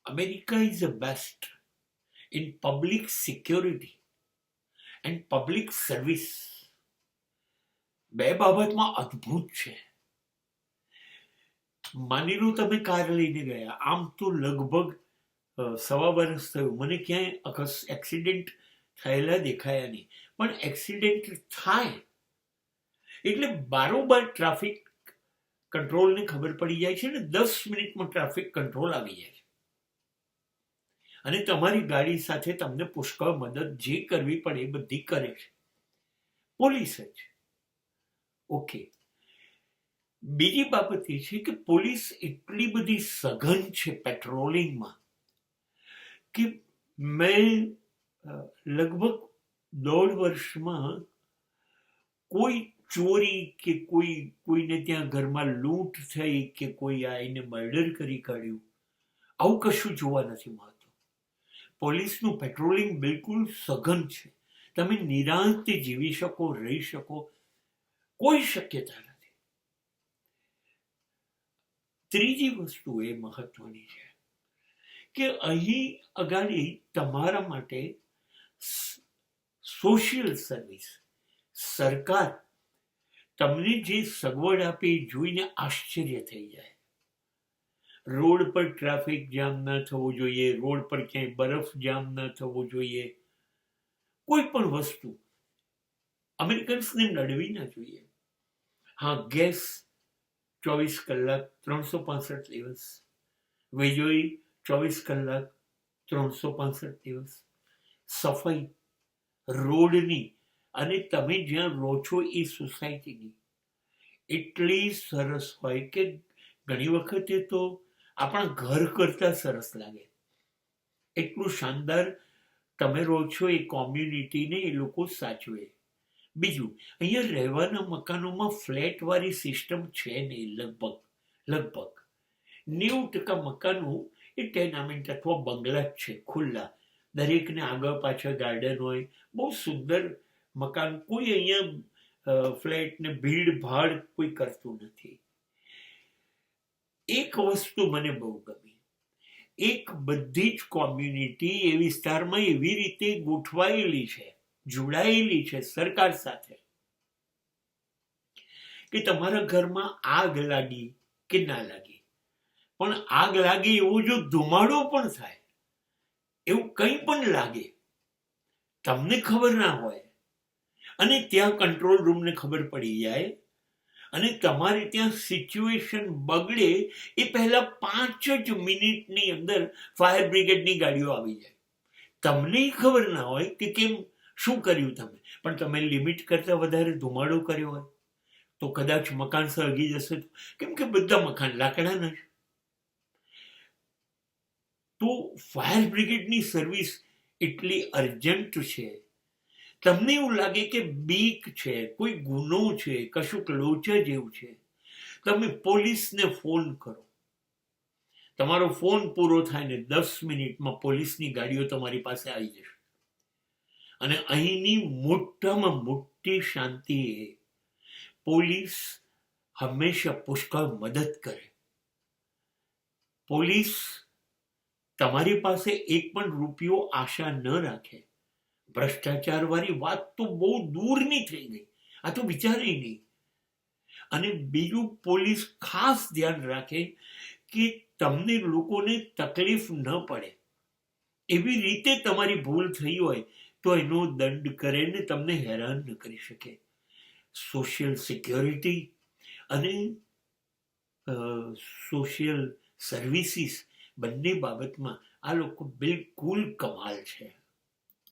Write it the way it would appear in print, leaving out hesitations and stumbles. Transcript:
America is the best in public security and public service. બે બાબતમાં અદ્ભુત છે. માની લો તમે કાર લઈને ગયા, આમ તો લગભગ 1.25 વર્ષ થયું, મને ક્યાંય એક્સિડન્ટ થયેલા દેખાયા નહીં, પણ એક્સિડન્ટ થાય એટલે બારોબાર ટ્રાફિક કંટ્રોલને ખબર પડી જાય છે ને 10 મિનિટમાં ટ્રાફિક કંટ્રોલ આવી જાય છે અને તમારી ગાડી સાથે તમને પુષ્કળ મદદ જે કરવી પડે એ બધી કરે છે પોલીસ જ. ઓકે, બીજી બાબત એ છે કે પોલીસ એટલી બધી સઘન છે પેટ્રોલિંગમાં કે મેં લગભગ 1.5 વર્ષમાં કોઈ ચોરી કે કોઈને ત્યાં ઘરમાં લૂંટ થઈ કે કોઈ આવીને મર્ડર કરી કાઢ્યું, આવું કશું જોવા નથી મળતું. પોલીસનું પેટ્રોલિંગ બિલકુલ સઘન છે. તમે નિરાંતે જીવી શકો, રહી શકો, કોઈ શક્યતા નથી. ત્રીજી વસ્તુ એ મહત્વની છે કે અહીં અગાડી તમારા માટે સોશિયલ સર્વિસ, સરકાર તમને જે સગવડ આપે એ જોઈને આશ્ચર્ય થઈ જાય. રોડ પર ટ્રાફિક જામ ન થવો જોઈએ, રોડ પર ક્યાંય બરફ જામ ન થવો જોઈએ, કોઈ પણ વસ્તુ અમેરિકન્સને નડવી ના જોઈએ. હા, ગેસ 24 કલાક 365 દિવસ, વીજળી 24 કલાક 365 દિવસ, સફાઈ રોડની અને તમે જ્યાં રહો છો એ સોસાયટીની એટલી સરસ હોય કે ઘણી વખતે તો આપણા ઘર કરતા સરસ લાગે. એટલું શાનદાર તમે રહો છો એ કોમ્યુનિટીને એ લોકો સાચવે. બીજું, અહીંયા રહેવાના મકાનોમાં ફ્લેટવાળી સિસ્ટમ છે નહીં. લગભગ 90% મકાનો એ ટેનામેન્ટ અથવા બંગલા જ છે, ખુલ્લા. દરેકને આગળ પાછળ ગાર્ડન હોય, બહુ સુંદર મકાન. કોઈ અહીંયા ફ્લેટને ભીડ ભાડ કોઈ કરતું નથી. એક વસ્તુ મને બહુ ગમી, એક બધી જ કોમ્યુનિટી એ વિસ્તારમાં એવી રીતે ગોઠવાયેલી છે, જોડાયેલી છે સરકાર સાથે કે તમારા ઘરમાં આગ લાગી કે ના લાગી, પણ આગ લાગે એવો જો ધુમાડો પણ થાય, એવું કંઈ પણ લાગે, તમને ખબર ના હોય અને ત્યાં કંટ્રોલ રૂમને ખબર પડી જાય અને તમારે ત્યાં સિચ્યુએશન બગડે એ પહેલા 5 જ મિનિટની અંદર ફાયર બ્રિગેડની ગાડીઓ આવી જાય. તમને ખબર ના હોય કે કેમ, શું કર્યું તમે, પણ તમે લિમિટ કરતા વધારે ધુમાડો કર્યો હોય તો કદાચ મકાન સળગી જશે, કેમ કે બધા મકાન લાકડાના છે. તો ફાયર બ્રિગેડની સર્વિસ એટલી અર્જન્ટ છે. તમને એવું લાગે કે બીક છે, કોઈ ગુનો છે, કશુંક લોચા જેવું છે, તમે પોલીસને ફોન કરો, તમારો ફોન પૂરો થાય ને 10 મિનિટમાં પોલીસની ગાડીઓ તમારી પાસે આવી જશે. અને અહીંની મોટામાં મોટી શાંતિ એ પોલીસ હંમેશા પુષ્કળ મદદ કરે. પોલીસ તમારી પાસે એક પણ રૂપિયો આશા ન રાખે. ભ્રષ્ટાચાર વાળી વાત તો બહુ દૂરની થઈ ગઈ, આ તો વિચારે નહીં. અને બીજું, પોલીસ ખાસ ધ્યાન રાખે કે તમને લોકોને તકલીફ ન પડે. એવી રીતે તમારી ભૂલ થઈ હોય તો એનો દંડ કરે ને તમને હેરાન ન કરી શકે. સોશિયલ સિક્યોરિટી અને સોશિયલ સર્વિસીસ બંને બાબતમાં આ લોકો બિલકુલ કમાલ છે.